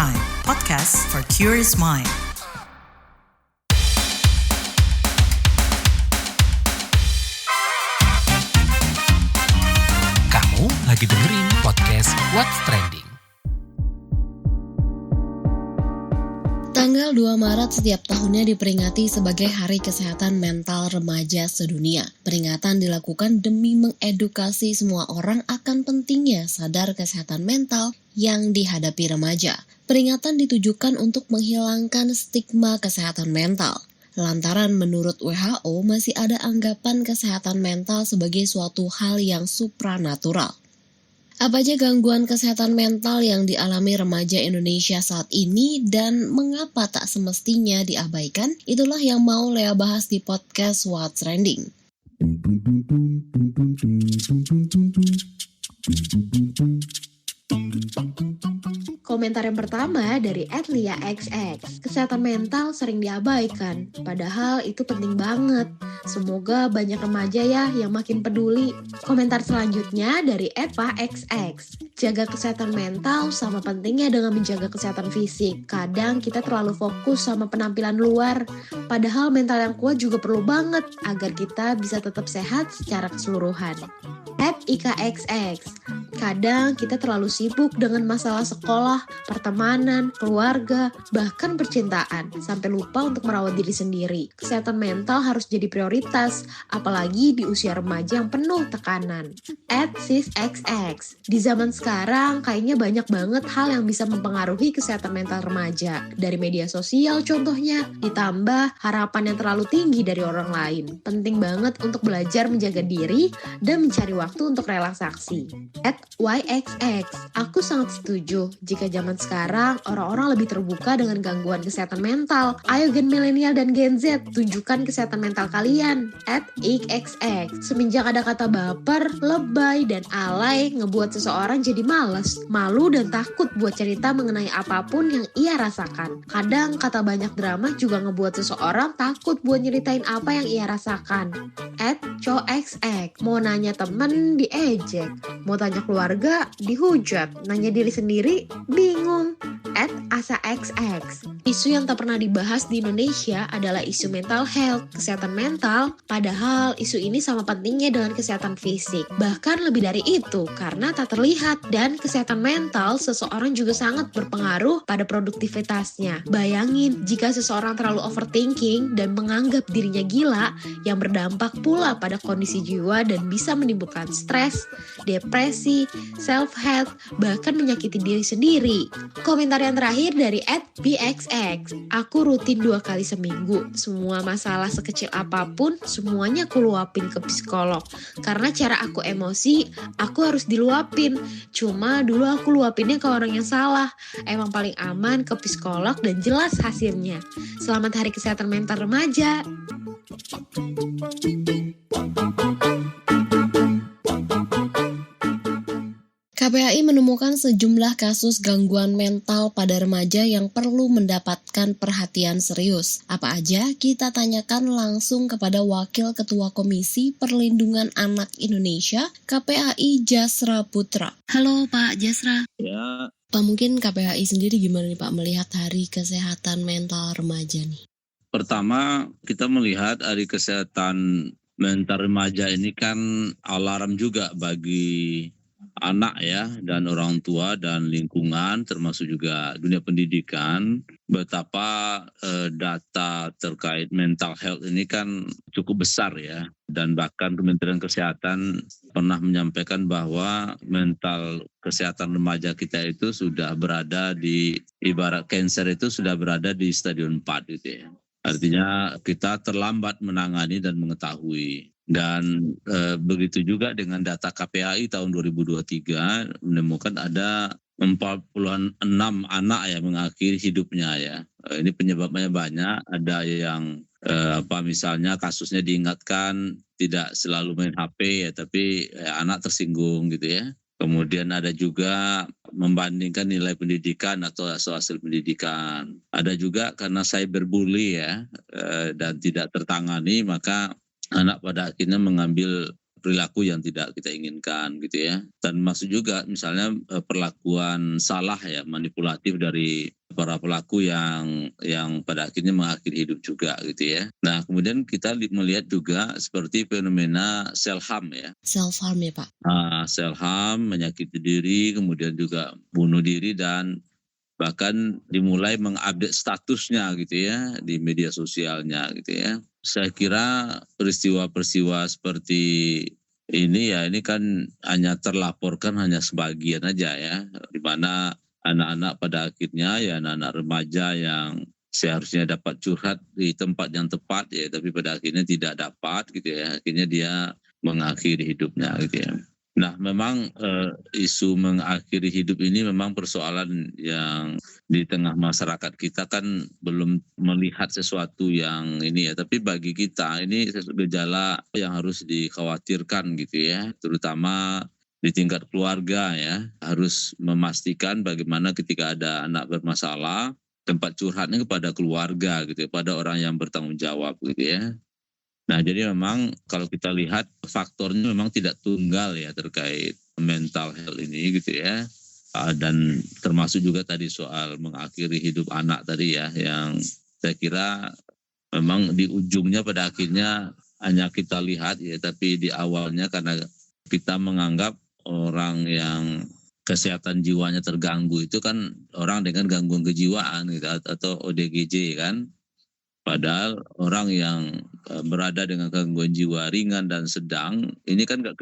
Prime, podcast for curious mind. Kamu lagi dengerin podcast What's Trending. Tanggal 2 Maret setiap tahunnya diperingati sebagai Hari Kesehatan Mental Remaja Sedunia. Peringatan dilakukan demi mengedukasi semua orang akan pentingnya sadar kesehatan mental yang dihadapi remaja. Peringatan ditujukan untuk menghilangkan stigma kesehatan mental. Lantaran menurut WHO masih ada anggapan kesehatan mental sebagai suatu hal yang supranatural. Apa aja gangguan kesehatan mental yang dialami remaja Indonesia saat ini dan mengapa tak semestinya diabaikan? Itulah yang mau Lea bahas di podcast What's Trending. Komentar yang pertama dari @lia_xx. Kesehatan mental sering diabaikan, padahal itu penting banget. Semoga banyak remaja ya yang makin peduli. Komentar selanjutnya dari @pa_xx. Jaga kesehatan mental sama pentingnya dengan menjaga kesehatan fisik. Kadang kita terlalu fokus sama penampilan luar, padahal mental yang kuat juga perlu banget agar kita bisa tetap sehat secara keseluruhan. @ika_xx. Kadang kita terlalu sibuk dengan masalah sekolah, pertemanan, keluarga, bahkan percintaan, sampai lupa untuk merawat diri sendiri. Kesehatan mental harus jadi prioritas, apalagi di usia remaja yang penuh tekanan. @sisxx. Di zaman sekarang, kayaknya banyak banget hal yang bisa mempengaruhi kesehatan mental remaja. Dari media sosial contohnya, ditambah harapan yang terlalu tinggi dari orang lain. Penting banget untuk belajar menjaga diri dan mencari waktu untuk relaksasi. @yxx. Aku sangat setuju jika zaman sekarang orang-orang lebih terbuka dengan gangguan kesehatan mental. Ayo Gen Milenial dan Gen Z, tunjukkan kesehatan mental kalian. @xxx. Semenjak ada kata baper, lebay, dan alay ngebuat seseorang jadi malas, malu, dan takut buat cerita mengenai apapun yang ia rasakan. Kadang kata banyak drama juga ngebuat seseorang takut buat nyeritain apa yang ia rasakan. @coxx. Mau nanya temen diejek, mau tanya keluarga dihujat, nanya diri sendiri bingung. @asaxx. Isu yang tak pernah dibahas di Indonesia adalah isu mental health, kesehatan mental, padahal isu ini sama pentingnya dengan kesehatan fisik. Bahkan lebih dari itu, karena tak terlihat, dan kesehatan mental seseorang juga sangat berpengaruh pada produktivitasnya. Bayangin jika seseorang terlalu overthinking dan menganggap dirinya gila, yang berdampak pula pada kondisi jiwa dan bisa menimbulkan stres, depresi, self-hate, bahkan menyakiti diri sendiri. Komentar yang terakhir dari @bxx. Aku rutin 2 kali seminggu. Semua masalah sekecil apapun, semuanya aku luapin ke psikolog. Karena cara aku emosi, aku harus diluapin. Cuma dulu aku luapinnya ke orang yang salah. Emang paling aman ke psikolog dan jelas hasilnya. Selamat Hari Kesehatan Mental Remaja. KPAI menemukan sejumlah kasus gangguan mental pada remaja yang perlu mendapatkan perhatian serius. Apa aja? Kita tanyakan langsung kepada Wakil Ketua Komisi Perlindungan Anak Indonesia, KPAI Jasra Putra. Halo Pak Jasra. Ya, Pak, mungkin KPAI sendiri gimana nih Pak melihat Hari Kesehatan Mental Remaja nih? pertama kita melihat Hari Kesehatan Mental Remaja ini kan alarm juga bagi anak ya, dan orang tua dan lingkungan, termasuk juga dunia pendidikan, betapa data terkait mental health ini kan cukup besar ya. Dan bahkan Kementerian Kesehatan pernah menyampaikan bahwa mental kesehatan remaja kita itu sudah berada di, ibarat cancer itu sudah berada di stadium 4 gitu ya. Artinya kita terlambat menangani dan mengetahui. Dan begitu juga dengan data KPAI tahun 2023 menemukan ada 46 anak yang mengakhiri hidupnya ya. Ini penyebabnya banyak, ada yang misalnya kasusnya diingatkan tidak selalu main HP ya, tapi anak tersinggung gitu ya. Kemudian ada juga membandingkan nilai pendidikan atau hasil pendidikan. Ada juga karena cyberbully ya, dan tidak tertangani, maka anak pada akhirnya mengambil perilaku yang tidak kita inginkan gitu ya. Dan masuk juga misalnya perlakuan salah ya, manipulatif dari para pelaku yang pada akhirnya mengakhiri hidup juga gitu ya. Nah kemudian kita melihat juga seperti fenomena self harm ya. Self harm ya Pak? Self harm, menyakiti diri, kemudian juga bunuh diri dan bahkan dimulai mengupdate statusnya gitu ya di media sosialnya gitu ya. Saya kira peristiwa-peristiwa seperti ini ya, ini kan hanya terlaporkan hanya sebagian aja ya, di mana anak-anak pada akhirnya ya anak-anak remaja yang seharusnya dapat curhat di tempat yang tepat ya, tapi pada akhirnya tidak dapat gitu ya, akhirnya dia mengakhiri hidupnya gitu ya. Nah memang isu mengakhiri hidup ini memang persoalan yang di tengah masyarakat kita kan belum melihat sesuatu yang ini ya, tapi bagi kita ini gejala yang harus dikhawatirkan gitu ya, terutama di tingkat keluarga ya, harus memastikan bagaimana ketika ada anak bermasalah, tempat curhatnya kepada keluarga gitu ya, pada orang yang bertanggung jawab gitu ya. Nah jadi memang kalau kita lihat faktornya memang tidak tunggal ya terkait mental health ini gitu ya. Dan termasuk juga tadi soal mengakhiri hidup anak tadi ya, yang saya kira memang di ujungnya pada akhirnya hanya kita lihat ya, tapi di awalnya karena kita menganggap orang yang kesehatan jiwanya terganggu itu kan orang dengan gangguan kejiwaan gitu, atau ODGJ kan. Padahal orang yang berada dengan gangguan jiwa ringan dan sedang ini kan nggak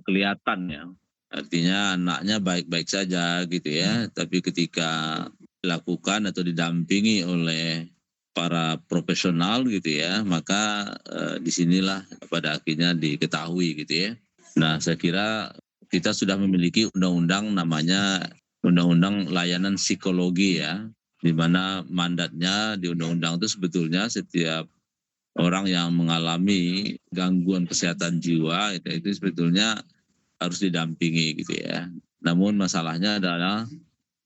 kelihatan ya. Artinya anaknya baik-baik saja gitu ya. Tapi ketika dilakukan atau didampingi oleh para profesional gitu ya, maka disinilah pada akhirnya diketahui gitu ya. Nah saya kira kita sudah memiliki undang-undang namanya Undang-Undang Layanan Psikologi ya, di mana mandatnya di undang-undang itu sebetulnya setiap orang yang mengalami gangguan kesehatan jiwa itu sebetulnya harus didampingi gitu ya. Namun masalahnya adalah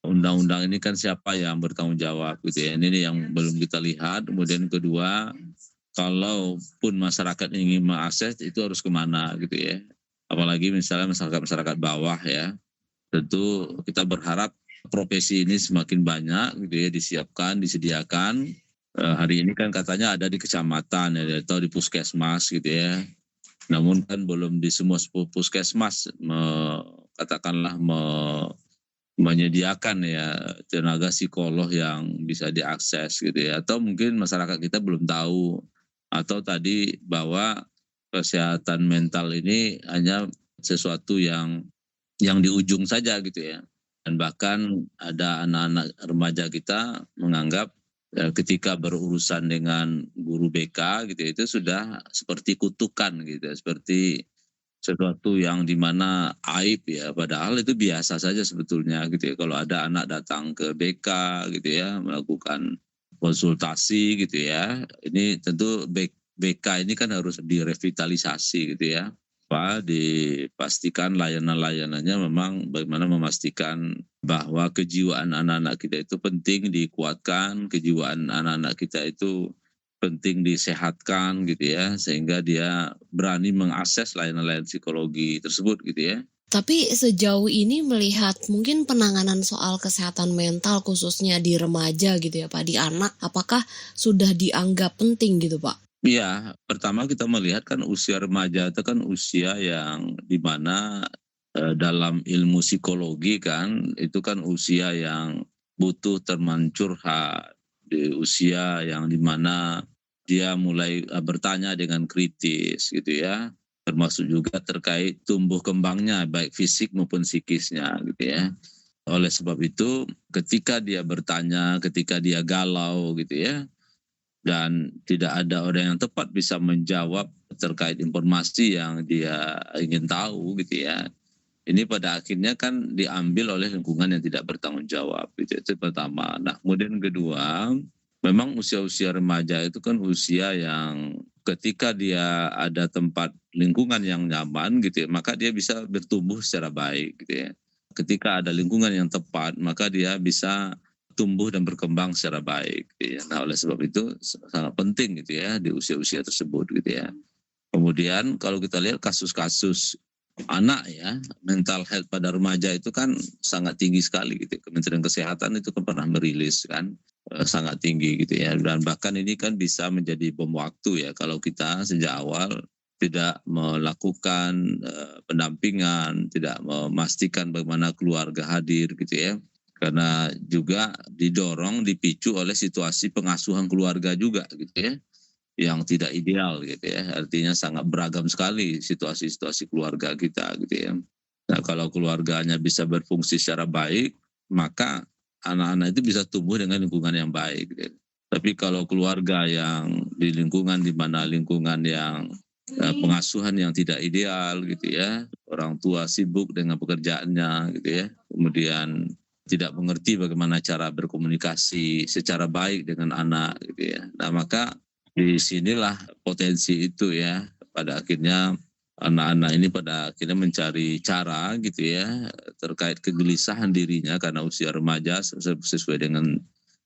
undang-undang ini kan siapa yang bertanggung jawab gitu ya. Ini yang belum kita lihat. Kemudian kedua, kalaupun masyarakat ingin mengakses itu harus kemana gitu ya. Apalagi misalnya masyarakat bawah ya. Tentu kita berharap profesi ini semakin banyak gitu ya, disediakan. Hari ini kan katanya ada di kecamatan ya, atau di puskesmas gitu ya. Namun kan belum di semua puskesmas katakanlah menyediakan ya tenaga psikolog yang bisa diakses gitu ya. Atau mungkin masyarakat kita belum tahu, atau tadi bahwa kesehatan mental ini hanya sesuatu yang di ujung saja gitu ya. Dan bahkan ada anak-anak remaja kita menganggap ketika berurusan dengan guru BK gitu itu sudah seperti kutukan gitu, seperti sesuatu yang dimana aib ya, padahal itu biasa saja sebetulnya gitu ya. Kalau ada anak datang ke BK gitu ya, melakukan konsultasi gitu ya, ini tentu BK ini kan harus direvitalisasi gitu ya. Dipastikan layanan-layanannya memang bagaimana memastikan bahwa kejiwaan anak-anak kita itu penting dikuatkan, kejiwaan anak-anak kita itu penting disehatkan gitu ya, sehingga dia berani mengakses layanan-layanan psikologi tersebut gitu ya. Tapi sejauh ini melihat mungkin penanganan soal kesehatan mental khususnya di remaja gitu ya Pak, di anak, apakah sudah dianggap penting gitu Pak? Iya, pertama kita melihat kan usia remaja itu kan usia yang dimana dalam ilmu psikologi kan itu kan usia yang butuh teman curhat, di usia yang dimana dia mulai bertanya dengan kritis gitu ya, termasuk juga terkait tumbuh kembangnya baik fisik maupun psikisnya gitu ya. Oleh sebab itu ketika dia bertanya, ketika dia galau gitu ya, dan tidak ada orang yang tepat bisa menjawab terkait informasi yang dia ingin tahu gitu ya. Ini pada akhirnya kan diambil oleh lingkungan yang tidak bertanggung jawab gitu. Itu pertama. Nah kemudian kedua, memang usia-usia remaja itu kan usia yang ketika dia ada tempat lingkungan yang nyaman gitu ya, maka dia bisa bertumbuh secara baik gitu ya. Ketika ada lingkungan yang tepat, maka dia bisa tumbuh dan berkembang secara baik gitu ya. Nah oleh sebab itu sangat penting gitu ya di usia-usia tersebut gitu ya. Kemudian kalau kita lihat kasus-kasus anak ya, mental health pada remaja itu kan sangat tinggi sekali gitu. Kementerian Kesehatan itu kan pernah merilis kan sangat tinggi gitu ya. Dan bahkan ini kan bisa menjadi bom waktu ya kalau kita sejak awal tidak melakukan pendampingan, tidak memastikan bagaimana keluarga hadir gitu ya. Karena juga didorong, dipicu oleh situasi pengasuhan keluarga juga gitu ya, yang tidak ideal gitu ya. Artinya sangat beragam sekali situasi-situasi keluarga kita gitu ya. Nah, kalau keluarganya bisa berfungsi secara baik, maka anak-anak itu bisa tumbuh dengan lingkungan yang baik gitu ya. Tapi kalau keluarga yang di lingkungan di mana lingkungan yang pengasuhan yang tidak ideal gitu ya, orang tua sibuk dengan pekerjaannya gitu ya, kemudian tidak mengerti bagaimana cara berkomunikasi secara baik dengan anak gitu ya. Nah, maka di sinilah potensi itu ya, pada akhirnya anak-anak ini pada akhirnya mencari cara gitu ya terkait kegelisahan dirinya karena usia remaja sesuai dengan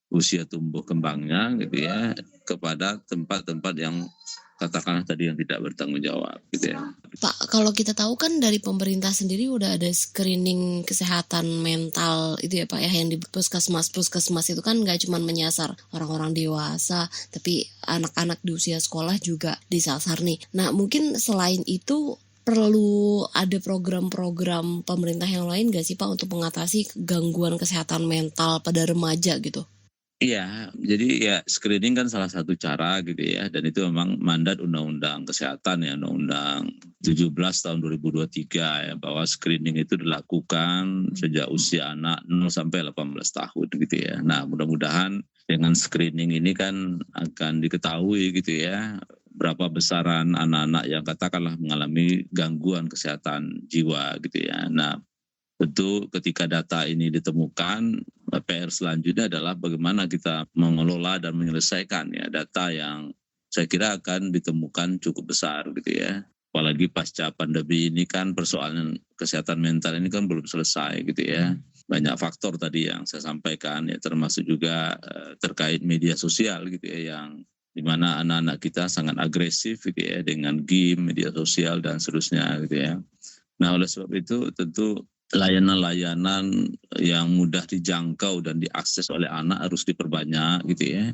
usia tumbuh kembangnya gitu ya, kepada tempat-tempat yang katakanlah tadi yang tidak bertanggung jawab gitu ya. Pak, kalau kita tahu kan dari pemerintah sendiri udah ada screening kesehatan mental itu ya Pak ya, yang di puskesmas itu kan nggak cuma menyasar orang-orang dewasa, tapi anak-anak di usia sekolah juga disasar nih. Nah mungkin selain itu perlu ada program-program pemerintah yang lain nggak sih Pak untuk mengatasi gangguan kesehatan mental pada remaja gitu? Iya, jadi ya screening kan salah satu cara gitu ya, dan itu memang mandat Undang-Undang Kesehatan ya, Undang-Undang 17 tahun 2023 ya, bahwa screening itu dilakukan sejak usia anak 0 sampai 18 tahun gitu ya. Nah, mudah-mudahan dengan screening ini kan akan diketahui gitu ya, berapa besaran anak-anak yang katakanlah mengalami gangguan kesehatan jiwa gitu ya. Nah, tentu ketika data ini ditemukan, PR selanjutnya adalah bagaimana kita mengelola dan menyelesaikan ya data yang saya kira akan ditemukan cukup besar gitu ya. Apalagi pasca pandemi ini kan persoalan kesehatan mental ini kan belum selesai gitu ya. Banyak faktor tadi yang saya sampaikan ya, termasuk juga terkait media sosial gitu ya, yang dimana anak-anak kita sangat agresif gitu ya dengan game, media sosial dan seterusnya gitu ya. Nah oleh sebab itu tentu layanan-layanan yang mudah dijangkau dan diakses oleh anak harus diperbanyak gitu ya.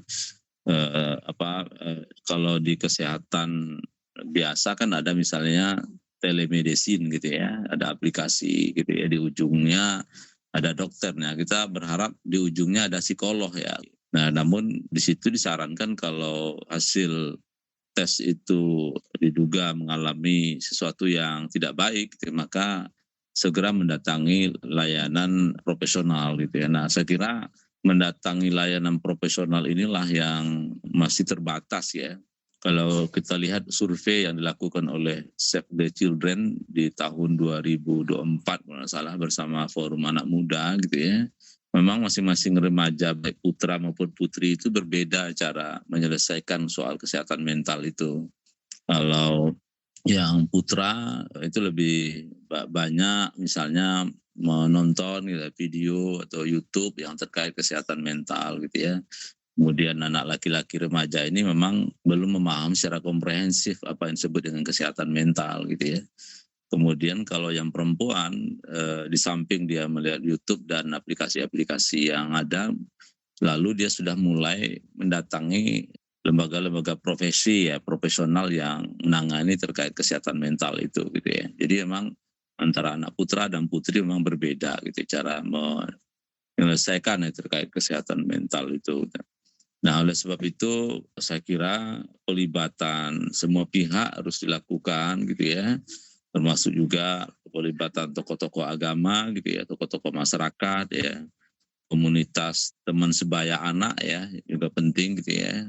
Kalau di kesehatan biasa kan ada misalnya telemedicine gitu ya, ada aplikasi gitu ya, di ujungnya ada dokternya. Kita berharap di ujungnya ada psikolog ya. Nah, namun di situ disarankan kalau hasil tes itu diduga mengalami sesuatu yang tidak baik, gitu, maka segera mendatangi layanan profesional gitu ya. Nah, saya kira mendatangi layanan profesional inilah yang masih terbatas ya. Kalau kita lihat survei yang dilakukan oleh Save the Children di tahun 2024 kalau salah bersama Forum Anak Muda gitu ya. Memang masing-masing remaja baik putra maupun putri itu berbeda cara menyelesaikan soal kesehatan mental itu. Kalau yang putra itu lebih banyak misalnya menonton gitu, video atau YouTube yang terkait kesehatan mental gitu ya. Kemudian anak laki-laki remaja ini memang belum memahami secara komprehensif apa yang disebut dengan kesehatan mental gitu ya. Kemudian kalau yang perempuan di samping dia melihat YouTube dan aplikasi-aplikasi yang ada, lalu dia sudah mulai mendatangi lembaga-lembaga profesi ya, profesional yang menangani terkait kesehatan mental itu gitu ya. Jadi memang antara anak putra dan putri memang berbeda gitu cara menyelesaikan ya, terkait kesehatan mental itu. Nah, oleh sebab itu saya kira pelibatan semua pihak harus dilakukan gitu ya. Termasuk juga pelibatan tokoh-tokoh agama gitu ya, tokoh-tokoh masyarakat ya, komunitas teman sebaya anak ya juga penting gitu ya.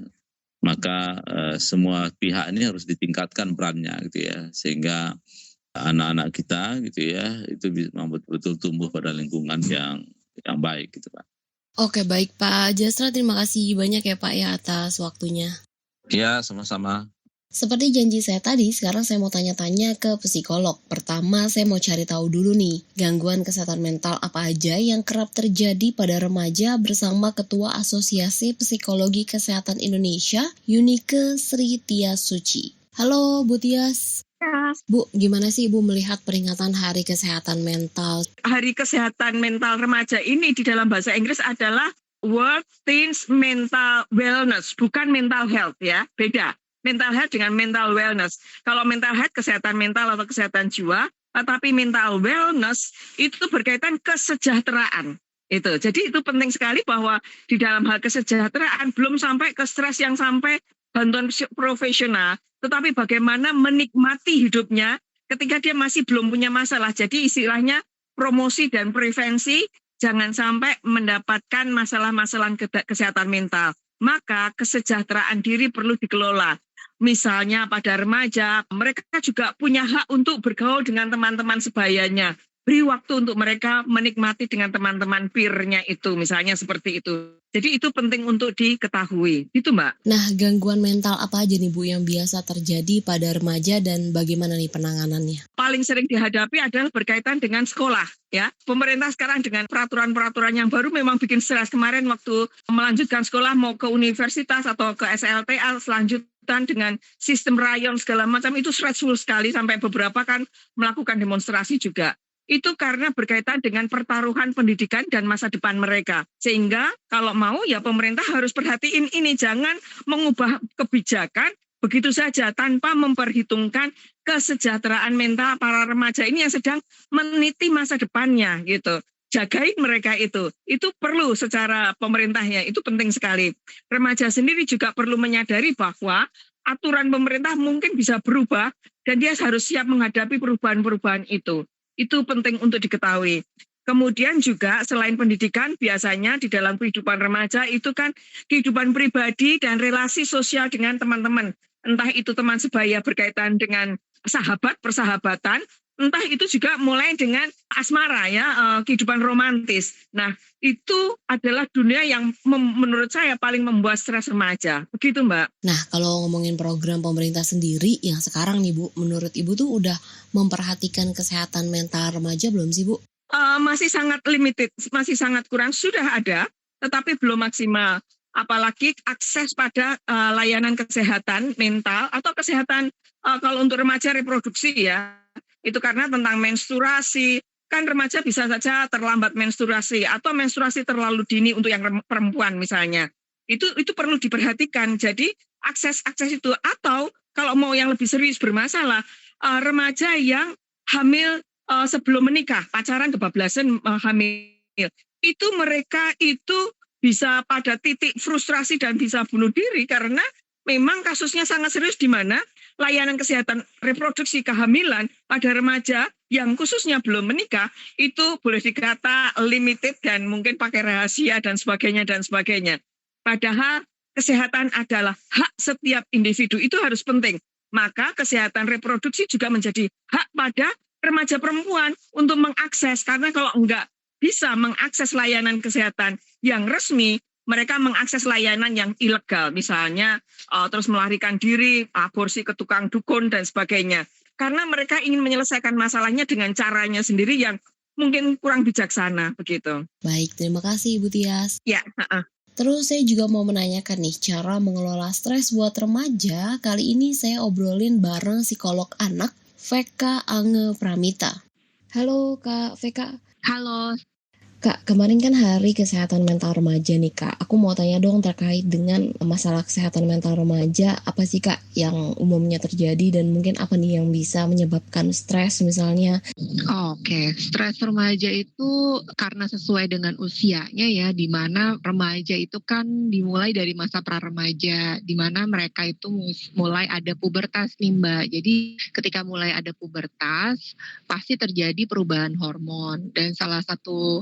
Maka semua pihak ini harus ditingkatkan perannya gitu ya, sehingga anak-anak kita gitu ya itu bisa betul-betul tumbuh pada lingkungan yang baik gitu Pak. Oke, baik Pak Jasra, terima kasih banyak ya Pak ya atas waktunya. Ya, sama-sama. Seperti janji saya tadi, sekarang saya mau tanya-tanya ke psikolog. Pertama, saya mau cari tahu dulu nih, gangguan kesehatan mental apa aja yang kerap terjadi pada remaja bersama Ketua Asosiasi Psikologi Kesehatan Indonesia, Yunike Sri Tia Suci. Halo Bu Tias. Ya, Bu, gimana sih Ibu melihat peringatan Hari Kesehatan Mental? Hari Kesehatan Mental Remaja ini di dalam bahasa Inggris adalah World Teens Mental Wellness, bukan mental health ya, beda. Mental health dengan mental wellness. Kalau mental health kesehatan mental atau kesehatan jiwa, tetapi mental wellness itu berkaitan kesejahteraan. Itu. Jadi itu penting sekali bahwa di dalam hal kesejahteraan belum sampai ke stres yang sampai bantuan profesional, tetapi bagaimana menikmati hidupnya ketika dia masih belum punya masalah. Jadi istilahnya promosi dan prevensi jangan sampai mendapatkan masalah-masalah kesehatan mental. Maka kesejahteraan diri perlu dikelola. Misalnya pada remaja, mereka juga punya hak untuk bergaul dengan teman-teman sebayanya. Beri waktu untuk mereka menikmati dengan teman-teman peer-nya itu, misalnya seperti itu. Jadi itu penting untuk diketahui, itu Mbak. Nah, gangguan mental apa aja nih Bu yang biasa terjadi pada remaja dan bagaimana nih penanganannya? Paling sering dihadapi adalah berkaitan dengan sekolah. Ya, pemerintah sekarang dengan peraturan-peraturan yang baru memang bikin stres. Kemarin waktu melanjutkan sekolah mau ke universitas atau ke SLTA selanjutnya dengan sistem rayon segala macam itu stressful sekali sampai beberapa kan melakukan demonstrasi juga. Itu karena berkaitan dengan pertaruhan pendidikan dan masa depan mereka. Sehingga kalau mau ya pemerintah harus perhatiin ini, jangan mengubah kebijakan begitu saja tanpa memperhitungkan kesejahteraan mental para remaja ini yang sedang meniti masa depannya gitu. Jagain mereka itu perlu secara pemerintahnya, itu penting sekali. Remaja sendiri juga perlu menyadari bahwa aturan pemerintah mungkin bisa berubah dan dia harus siap menghadapi perubahan-perubahan itu. Itu penting untuk diketahui. Kemudian juga selain pendidikan, biasanya di dalam kehidupan remaja itu kan kehidupan pribadi dan relasi sosial dengan teman-teman. Entah itu teman sebaya berkaitan dengan persahabatan, entah itu juga mulai dengan asmara ya, kehidupan romantis. Nah, itu adalah dunia yang menurut saya paling membuat stres remaja. Begitu Mbak. Nah, kalau ngomongin program pemerintah sendiri yang sekarang nih Bu, menurut Ibu tuh udah memperhatikan kesehatan mental remaja belum sih Bu? Masih sangat limited, masih sangat kurang. Sudah ada, tetapi belum maksimal. Apalagi akses pada layanan kesehatan mental atau kesehatan kalau untuk remaja reproduksi ya. Itu karena tentang menstruasi, kan remaja bisa saja terlambat menstruasi atau menstruasi terlalu dini untuk yang perempuan misalnya. Itu perlu diperhatikan. Jadi akses itu, atau kalau mau yang lebih serius bermasalah, remaja yang hamil sebelum menikah, pacaran kebablasan hamil. Itu mereka itu bisa pada titik frustrasi dan bisa bunuh diri karena memang kasusnya sangat serius di mana layanan kesehatan reproduksi kehamilan pada remaja yang khususnya belum menikah itu boleh dikata limited dan mungkin pakai rahasia dan sebagainya. Padahal kesehatan adalah hak setiap individu, itu harus penting. Maka kesehatan reproduksi juga menjadi hak pada remaja perempuan untuk mengakses, karena kalau enggak bisa mengakses layanan kesehatan yang resmi, mereka mengakses layanan yang ilegal, misalnya terus melarikan diri, aborsi ke tukang dukun dan sebagainya. Karena mereka ingin menyelesaikan masalahnya dengan caranya sendiri yang mungkin kurang bijaksana, begitu. Baik, terima kasih Ibu Tias. Ya, Terus saya juga mau menanyakan nih cara mengelola stres buat remaja. Kali ini saya obrolin bareng psikolog anak Veka Ange Pramita. Halo Kak Veka. Halo. Kak, kemarin kan Hari Kesehatan Mental Remaja nih Kak. Aku mau tanya dong terkait dengan masalah kesehatan mental remaja. Apa sih Kak yang umumnya terjadi dan mungkin apa nih yang bisa menyebabkan stres misalnya? Oke, stres remaja itu karena sesuai dengan usianya ya, di mana remaja itu kan dimulai dari masa pra-remaja, di mana mereka itu mulai ada pubertas nih Mbak. Jadi ketika mulai ada pubertas, pasti terjadi perubahan hormon. Dan salah satu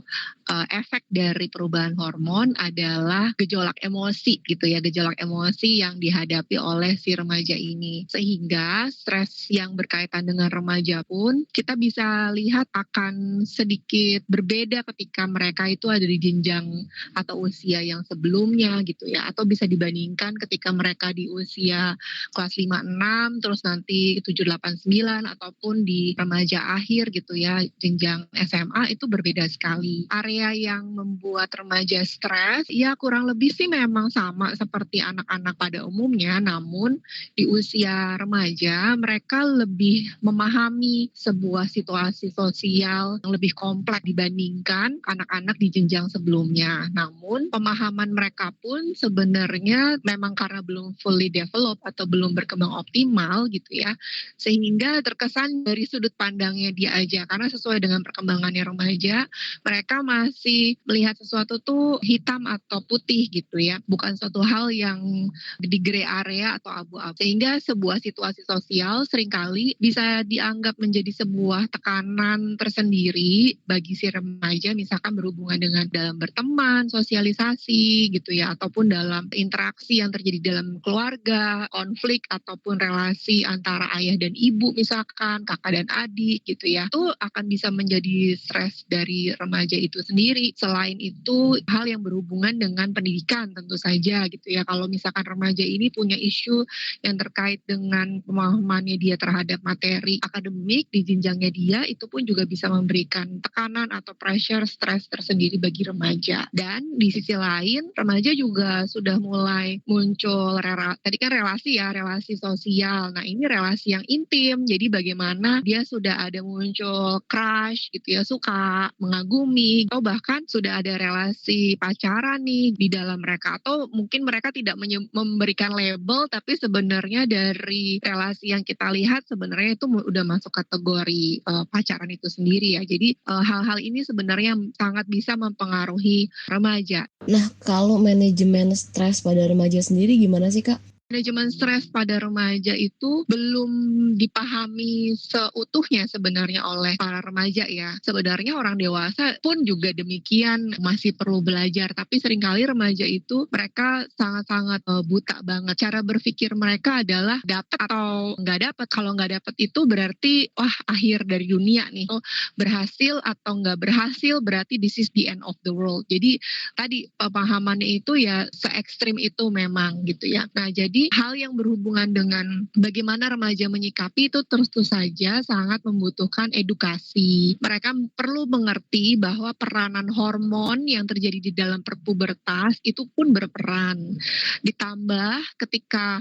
efek dari perubahan hormon adalah gejolak emosi gitu ya, gejolak emosi yang dihadapi oleh si remaja ini. Sehingga stres yang berkaitan dengan remaja pun kita bisa lihat akan sedikit berbeda ketika mereka itu ada di jenjang atau usia yang sebelumnya gitu ya, atau bisa dibandingkan ketika mereka di usia kelas 5-6 terus nanti 7-8-9 ataupun di remaja akhir gitu ya, jenjang SMA itu berbeda sekali. area yang membuat remaja stres, ya kurang lebih sih memang sama seperti anak-anak pada umumnya, namun di usia remaja mereka lebih memahami sebuah situasi sosial yang lebih kompleks dibandingkan anak-anak di jenjang sebelumnya. Namun pemahaman mereka pun sebenarnya memang karena belum fully develop atau belum berkembang optimal gitu ya, sehingga terkesan dari sudut pandangnya dia aja, karena sesuai dengan perkembangannya remaja, mereka masih melihat sesuatu tuh hitam atau putih gitu ya, bukan suatu hal yang di gray area atau abu-abu. Sehingga sebuah situasi sosial seringkali bisa dianggap menjadi sebuah tekanan tersendiri bagi si remaja, misalkan berhubungan dengan dalam berteman, sosialisasi gitu ya, ataupun dalam interaksi yang terjadi dalam keluarga, konflik ataupun relasi antara ayah dan ibu misalkan, kakak dan adik gitu ya. Itu akan bisa menjadi stres dari remaja itu sendiri. Selain itu, hal yang berhubungan dengan pendidikan tentu saja gitu ya. Kalau misalkan remaja ini punya isu yang terkait dengan pemahamannya dia terhadap materi akademik di jenjangnya dia, itu pun juga bisa memberikan tekanan atau pressure, stres tersendiri bagi remaja. Dan di sisi lain, remaja juga sudah mulai muncul tadi kan relasi ya, relasi sosial. Nah, ini relasi yang intim. Jadi bagaimana dia sudah ada muncul crush gitu ya, suka, mengagumi, atau bahkan sudah ada relasi pacaran nih di dalam mereka, atau mungkin mereka tidak memberikan label, tapi sebenarnya dari relasi yang kita lihat sebenarnya itu udah masuk kategori pacaran itu sendiri ya. Jadi hal-hal ini sebenarnya sangat bisa mempengaruhi remaja. Nah, kalau manajemen stres pada remaja sendiri gimana sih, Kak? Manajemen stres pada remaja itu belum dipahami seutuhnya sebenarnya oleh para remaja ya. Sebenarnya orang dewasa pun juga demikian, masih perlu belajar. Tapi seringkali remaja itu mereka sangat-sangat buta banget. Cara berpikir mereka adalah dapat atau nggak dapat. Kalau nggak dapat itu berarti wah akhir dari dunia nih. Berhasil atau nggak berhasil berarti this is the end of the world. Jadi tadi pemahamannya itu ya se-ekstrim itu memang gitu ya. Nah jadi hal yang berhubungan dengan bagaimana remaja menyikapi itu terus saja sangat membutuhkan edukasi. Mereka perlu mengerti bahwa peranan hormon yang terjadi di dalam perpubertas itu pun berperan. Ditambah ketika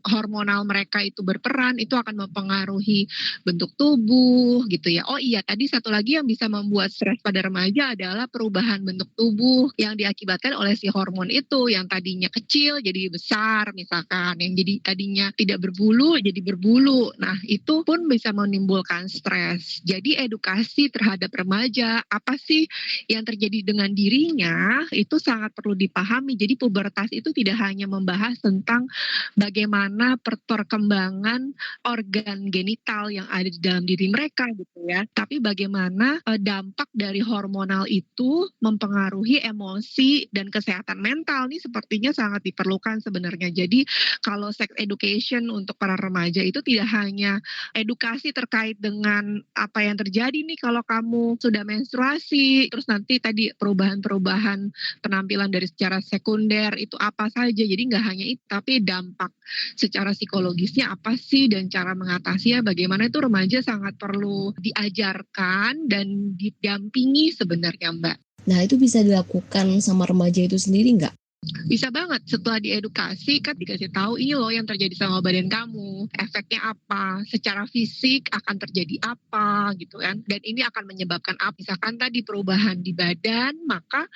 hormonal mereka itu berperan, itu akan mempengaruhi bentuk tubuh gitu ya. Oh iya, tadi satu lagi yang bisa membuat stres pada remaja adalah perubahan bentuk tubuh yang diakibatkan oleh si hormon itu, yang tadinya kecil jadi besar misalkan, yang jadi tadinya tidak berbulu jadi berbulu. Nah, itu pun bisa menimbulkan stres. Jadi edukasi terhadap remaja, apa sih yang terjadi dengan dirinya, itu sangat perlu dipahami. Jadi pubertas itu tidak hanya membahas tentang bagaimana perkembangan organ genital yang ada di dalam diri mereka gitu ya, tapi bagaimana dampak dari hormonal itu mempengaruhi emosi dan kesehatan mental. Ini sepertinya sangat diperlukan sebenarnya. Jadi kalau sex education untuk para remaja itu tidak hanya edukasi terkait dengan apa yang terjadi nih kalau kamu sudah menstruasi, terus nanti tadi perubahan-perubahan penampilan dari secara sekunder itu apa saja. Jadi nggak hanya itu, tapi dampak secara psikologisnya apa sih dan cara mengatasinya bagaimana, itu remaja sangat perlu diajarkan dan didampingi sebenarnya, Mbak. Nah, itu bisa dilakukan sama remaja itu sendiri nggak? Bisa banget, setelah diedukasi kan dikasih tahu ini loh yang terjadi sama badan kamu, efeknya apa, secara fisik akan terjadi apa gitu kan, dan ini akan menyebabkan apa. Misalkan tadi perubahan di badan, maka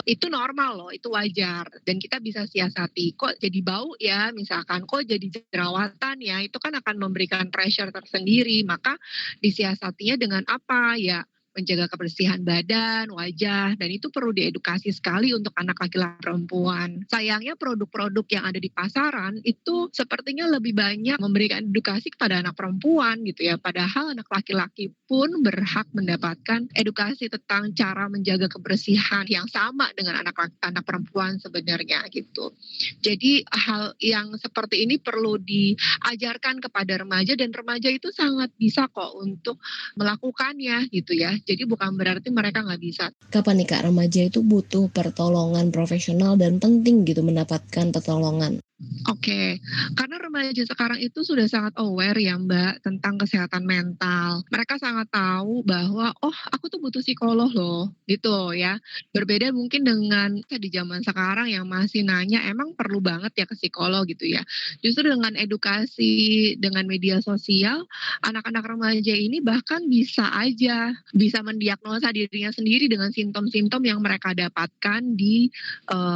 itu normal loh, itu wajar, dan kita bisa siasati. Kok jadi bau ya misalkan, kok jadi jerawatan ya, itu kan akan memberikan pressure tersendiri, maka disiasatinya dengan apa ya, menjaga kebersihan badan, wajah, dan itu perlu diedukasi sekali untuk anak laki-laki perempuan. Sayangnya produk-produk yang ada di pasaran itu sepertinya lebih banyak memberikan edukasi kepada anak perempuan gitu ya, padahal anak laki-laki pun berhak mendapatkan edukasi tentang cara menjaga kebersihan yang sama dengan anak perempuan sebenarnya gitu. Jadi hal yang seperti ini perlu diajarkan kepada remaja, dan remaja itu sangat bisa kok untuk melakukannya gitu ya. Jadi bukan berarti mereka nggak bisa. Kapan nih Kak remaja itu butuh pertolongan profesional dan penting gitu mendapatkan pertolongan? Oke, karena remaja sekarang itu sudah sangat aware ya Mbak tentang kesehatan mental. Mereka sangat tahu bahwa aku tuh butuh psikolog loh, gitu ya. Berbeda mungkin dengan di zaman sekarang yang masih nanya emang perlu banget ya ke psikolog gitu ya. Justru dengan edukasi, dengan media sosial, anak-anak remaja ini bahkan bisa mendiagnosa dirinya sendiri dengan simptom-simptom yang mereka dapatkan di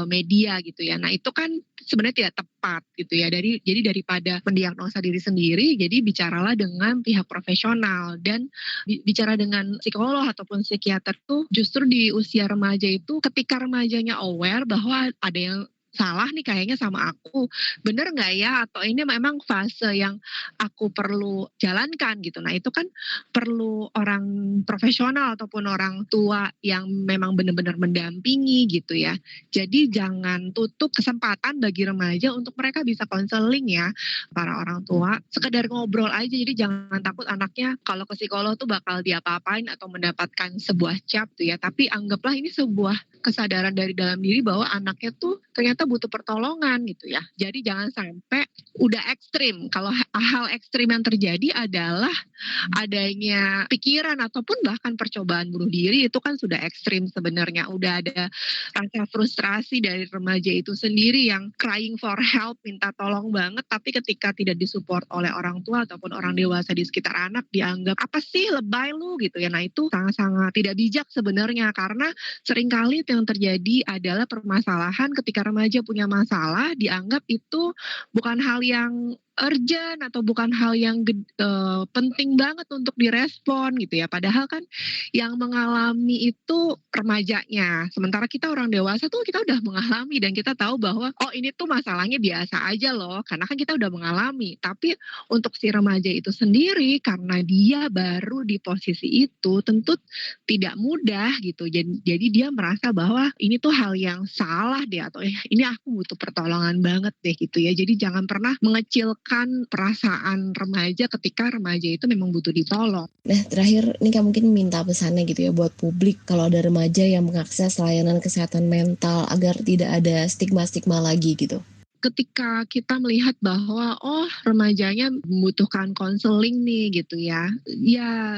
media gitu ya. Nah itu kan sebenarnya tidak tepat gitu ya. Jadi daripada mendiagnosa diri sendiri, jadi bicaralah dengan pihak profesional dan bicara dengan psikolog ataupun psikiater tuh justru di usia remaja itu ketika remajanya aware bahwa ada yang salah nih kayaknya sama aku, bener nggak ya? Atau ini memang fase yang aku perlu jalankan gitu. Nah itu kan perlu orang profesional ataupun orang tua yang memang benar-benar mendampingi gitu ya. Jadi jangan tutup kesempatan bagi remaja untuk mereka bisa konseling ya, para orang tua. Sekedar ngobrol aja, jadi jangan takut anaknya kalau ke psikolog tuh bakal diapa-apain atau mendapatkan sebuah cap tuh ya. Tapi anggaplah ini sebuah kesadaran dari dalam diri bahwa anaknya tuh ternyata butuh pertolongan gitu ya. Jadi jangan sampai udah ekstrim. Kalau hal ekstrim yang terjadi adalah adanya pikiran ataupun bahkan percobaan bunuh diri, itu kan sudah ekstrim sebenarnya. Udah ada rasa frustrasi dari remaja itu sendiri yang crying for help, minta tolong banget, tapi ketika tidak disupport oleh orang tua ataupun orang dewasa di sekitar anak, dianggap apa sih lebay lu gitu ya. Nah itu sangat-sangat tidak bijak sebenarnya, karena seringkali yang terjadi adalah permasalahan ketika remaja punya masalah, dianggap itu bukan hal yang urgent atau bukan hal yang penting banget untuk direspon gitu ya. Padahal kan yang mengalami itu remajanya. Sementara kita orang dewasa tuh kita udah mengalami dan kita tahu bahwa ini tuh masalahnya biasa aja loh. Karena kan kita udah mengalami. Tapi untuk si remaja itu sendiri karena dia baru di posisi itu tentu tidak mudah gitu. Jadi dia merasa bahwa ini tuh hal yang salah deh atau ini aku butuh pertolongan banget deh gitu ya. Jadi jangan pernah mengecilkan perasaan remaja ketika remaja itu memang butuh ditolong. Nah terakhir ini kan mungkin minta pesannya gitu ya buat publik kalau ada remaja yang mengakses layanan kesehatan mental agar tidak ada stigma-stigma lagi gitu. Ketika kita melihat bahwa remajanya membutuhkan konseling nih gitu ya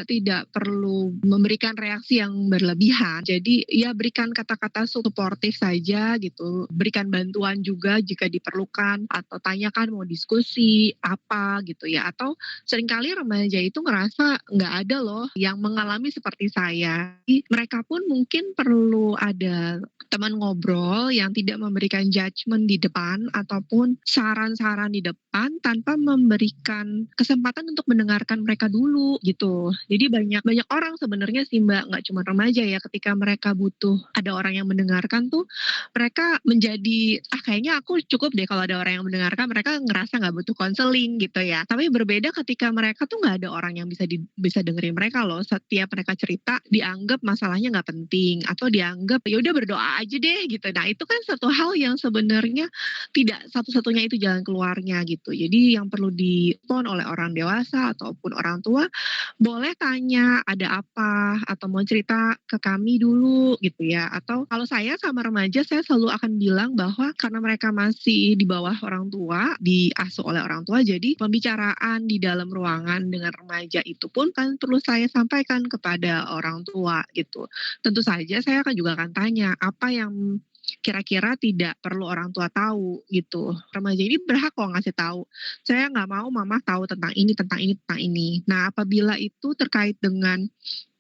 tidak perlu memberikan reaksi yang berlebihan. Jadi ya berikan kata-kata suportif saja gitu, berikan bantuan juga jika diperlukan, atau tanyakan mau diskusi apa gitu ya. Atau seringkali remaja itu ngerasa nggak ada loh yang mengalami seperti saya. Mereka pun mungkin perlu ada teman ngobrol yang tidak memberikan judgement di depan ataupun saran-saran di depan tanpa memberikan kesempatan untuk mendengarkan mereka dulu gitu. Jadi banyak orang sebenarnya sih Mbak, nggak cuma remaja ya, ketika mereka butuh ada orang yang mendengarkan tuh mereka menjadi kayaknya aku cukup deh kalau ada orang yang mendengarkan, mereka ngerasa nggak butuh konseling gitu ya. Tapi berbeda ketika mereka tuh nggak ada orang yang bisa dengerin mereka loh. Setiap mereka cerita dianggap masalahnya nggak penting atau dianggap ya udah berdoa aja deh gitu. Nah itu kan satu hal yang sebenarnya tidak satu-satunya itu jalan keluarnya gitu. Jadi yang perlu dipon oleh orang dewasa ataupun orang tua, boleh tanya ada apa atau mau cerita ke kami dulu gitu ya. Atau kalau saya sama remaja, saya selalu akan bilang bahwa karena mereka masih di bawah orang tua, diasuh oleh orang tua, jadi pembicaraan di dalam ruangan dengan remaja itu pun kan perlu saya sampaikan kepada orang tua gitu. Tentu saja saya juga akan tanya apa yang kira-kira tidak perlu orang tua tahu gitu. Remaja ini berhak kok ngasih tahu. Saya nggak mau mama tahu tentang ini, tentang ini, tentang ini. Nah apabila itu terkait dengan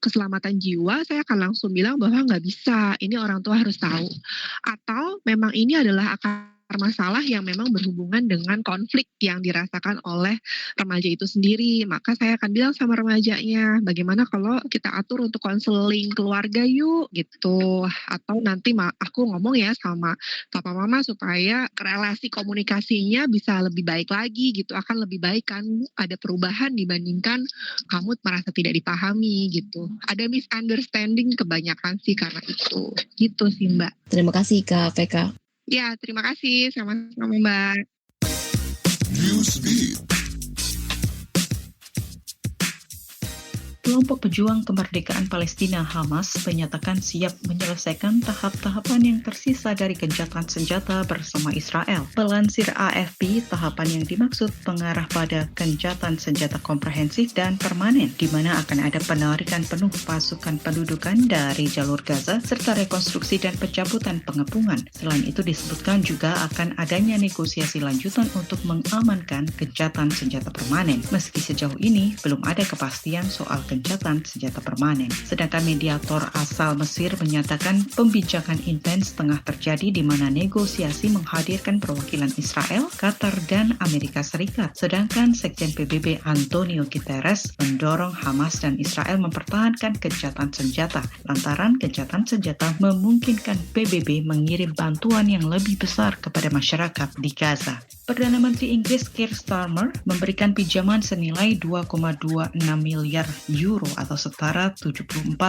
keselamatan jiwa, saya akan langsung bilang bahwa nggak bisa, ini orang tua harus tahu. Atau memang ini adalah masalah yang memang berhubungan dengan konflik yang dirasakan oleh remaja itu sendiri. Maka saya akan bilang sama remajanya, bagaimana kalau kita atur untuk konseling keluarga yuk gitu. Atau nanti aku ngomong ya sama papa mama supaya relasi komunikasinya bisa lebih baik lagi gitu. Akan lebih baik kan, ada perubahan dibandingkan kamu merasa tidak dipahami gitu. Ada misunderstanding kebanyakan sih karena itu. Gitu sih Mbak. Terima kasih Kak Peka. Ya, terima kasih. Sama-sama Mbak. Kelompok Pejuang Kemerdekaan Palestina Hamas menyatakan siap menyelesaikan tahap-tahapan yang tersisa dari gencatan senjata bersama Israel. Pelansir AFP, tahapan yang dimaksud mengarah pada gencatan senjata komprehensif dan permanen, di mana akan ada penarikan penuh pasukan pendudukan dari jalur Gaza serta rekonstruksi dan pencabutan pengepungan. Selain itu disebutkan juga akan adanya negosiasi lanjutan untuk mengamankan gencatan senjata permanen. Meski sejauh ini belum ada kepastian soal gencatan senjata permanen. Sedangkan mediator asal Mesir menyatakan pembicaraan intens tengah terjadi di mana negosiasi menghadirkan perwakilan Israel, Qatar, dan Amerika Serikat. Sedangkan Sekjen PBB Antonio Guterres mendorong Hamas dan Israel mempertahankan gencatan senjata, lantaran gencatan senjata memungkinkan PBB mengirim bantuan yang lebih besar kepada masyarakat di Gaza. Perdana Menteri Inggris Keir Starmer memberikan pinjaman senilai 2,26 miliar euro atau setara 74,1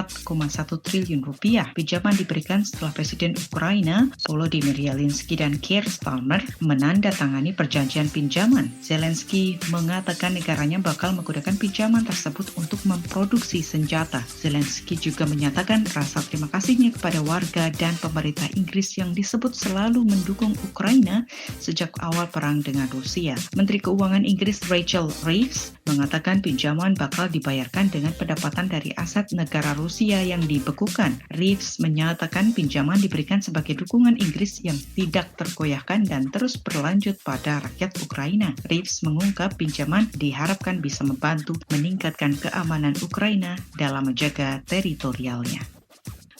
triliun rupiah. Pinjaman diberikan setelah Presiden Ukraina Volodymyr Zelensky dan Keir Starmer menandatangani perjanjian pinjaman. Zelensky mengatakan negaranya bakal menggunakan pinjaman tersebut untuk memproduksi senjata. Zelensky juga menyatakan rasa terima kasihnya kepada warga dan pemerintah Inggris yang disebut selalu mendukung Ukraina sejak awal perang dengan Rusia. Menteri Keuangan Inggris Rachel Reeves mengatakan pinjaman bakal dibayarkan dengan pendapatan dari aset negara Rusia yang dibekukan. Reeves menyatakan pinjaman diberikan sebagai dukungan Inggris yang tidak tergoyahkan dan terus berlanjut pada rakyat Ukraina. Reeves mengungkap pinjaman diharapkan bisa membantu meningkatkan keamanan Ukraina dalam menjaga teritorialnya.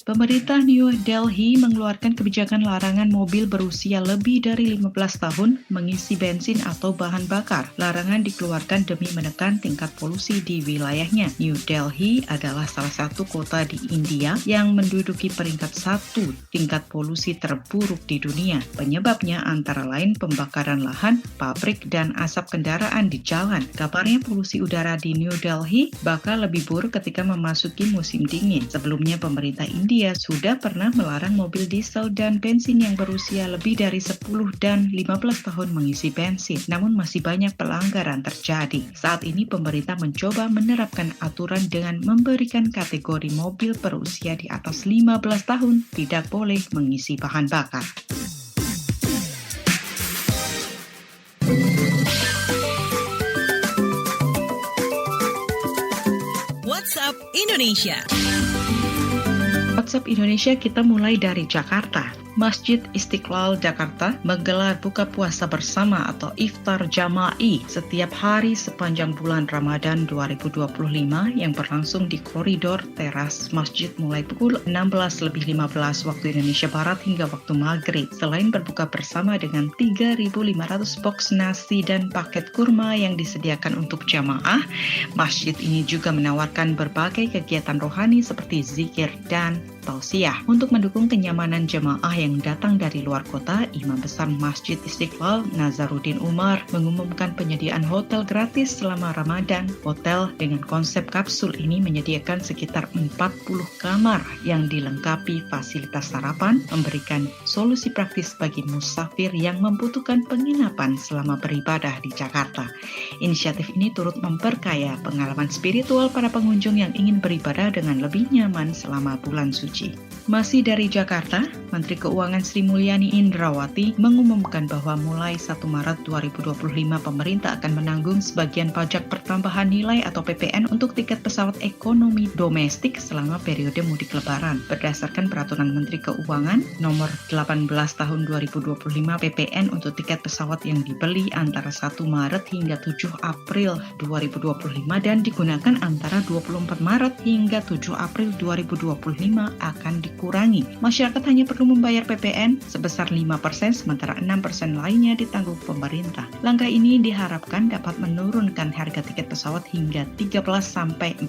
Pemerintah New Delhi mengeluarkan kebijakan larangan mobil berusia lebih dari 15 tahun mengisi bensin atau bahan bakar. Larangan dikeluarkan demi menekan tingkat polusi di wilayahnya. New Delhi adalah salah satu kota di India yang menduduki peringkat 1 tingkat polusi terburuk di dunia. Penyebabnya antara lain pembakaran lahan, pabrik, dan asap kendaraan di jalan. Kabarnya polusi udara di New Delhi bakal lebih buruk ketika memasuki musim dingin. Sebelumnya pemerintah India sudah pernah melarang mobil diesel dan bensin yang berusia lebih dari 10 dan 15 tahun mengisi bensin. Namun masih banyak pelanggaran terjadi. Saat ini pemerintah mencoba menerapkan aturan dengan memberikan kategori mobil berusia di atas 15 tahun tidak boleh mengisi bahan bakar. WhatsApp Indonesia. WhatsApp Indonesia kita mulai dari Jakarta. Masjid Istiqlal Jakarta menggelar buka puasa bersama atau iftar jama'i setiap hari sepanjang bulan Ramadan 2025 yang berlangsung di koridor teras masjid mulai pukul 16.15 waktu Indonesia Barat hingga waktu maghrib. Selain berbuka bersama dengan 3.500 box nasi dan paket kurma yang disediakan untuk jamaah, masjid ini juga menawarkan berbagai kegiatan rohani seperti zikir dan tausiah. Untuk mendukung kenyamanan jemaah yang datang dari luar kota, Imam Besar Masjid Istiqlal Nazaruddin Umar mengumumkan penyediaan hotel gratis selama Ramadan. Hotel dengan konsep kapsul ini menyediakan sekitar 40 kamar yang dilengkapi fasilitas sarapan, memberikan solusi praktis bagi musafir yang membutuhkan penginapan selama beribadah di Jakarta. Inisiatif ini turut memperkaya pengalaman spiritual para pengunjung yang ingin beribadah dengan lebih nyaman selama bulan suci. Masih dari Jakarta, Menteri Keuangan Sri Mulyani Indrawati mengumumkan bahwa mulai 1 Maret 2025 pemerintah akan menanggung sebagian pajak pertambahan nilai atau PPN untuk tiket pesawat ekonomi domestik selama periode mudik lebaran. Berdasarkan Peraturan Menteri Keuangan Nomor 18 Tahun 2025, PPN untuk tiket pesawat yang dibeli antara 1 Maret hingga 7 April 2025 dan digunakan antara 24 Maret hingga 7 April 2025 akan dikurangi. Masyarakat hanya perlu membayar PPN sebesar 5%, sementara 6% lainnya ditanggung pemerintah. Langkah ini diharapkan dapat menurunkan harga tiket pesawat hingga 13-14%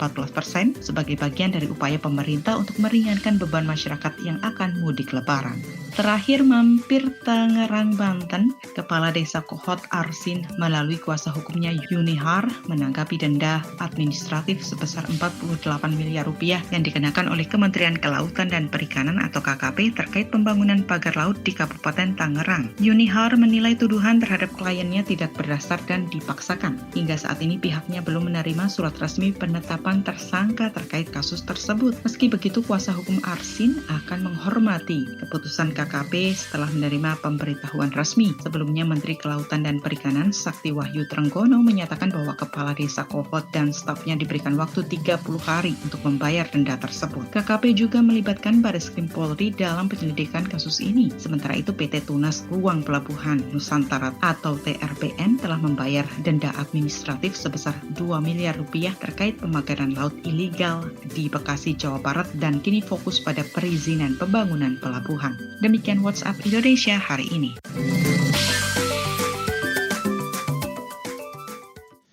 sebagai bagian dari upaya pemerintah untuk meringankan beban masyarakat yang akan mudik lebaran. Terakhir mampir Tangerang, Banten, Kepala Desa Kohot Arsin melalui kuasa hukumnya Yunihar menanggapi denda administratif sebesar 48 miliar rupiah yang dikenakan oleh Kementerian Kelautan dan Perikanan atau KKP terkait pembangunan pagar laut di Kabupaten Tangerang. Yunihar menilai tuduhan terhadap kliennya tidak berdasar dan dipaksakan. Hingga saat ini pihaknya belum menerima surat resmi penetapan tersangka terkait kasus tersebut. Meski begitu, kuasa hukum Arsin akan menghormati keputusan KKP setelah menerima pemberitahuan resmi. Sebelumnya, Menteri Kelautan dan Perikanan Sakti Wahyu Trenggono menyatakan bahwa Kepala Desa Kohot dan stafnya diberikan waktu 30 hari untuk membayar denda tersebut. KKP juga melibatkan Bareskrim Polri dalam penyelidikan kasus ini. Sementara itu, PT Tunas Ruang Pelabuhan Nusantara atau TRPN telah membayar denda administratif sebesar 2 miliar rupiah terkait pemagaran laut ilegal di Bekasi, Jawa Barat dan kini fokus pada perizinan pembangunan pelabuhan. Demikian WhatsApp Indonesia hari ini.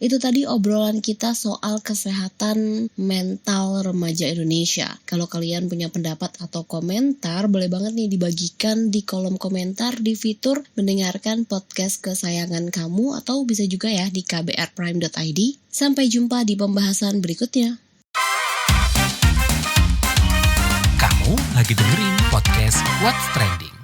Itu tadi obrolan kita soal kesehatan mental remaja Indonesia. Kalau kalian punya pendapat atau komentar, boleh banget nih dibagikan di kolom komentar di fitur mendengarkan podcast kesayangan kamu, atau bisa juga ya di kbrprime.id. Sampai jumpa di pembahasan berikutnya. Kamu lagi dengerin podcast What's Trending.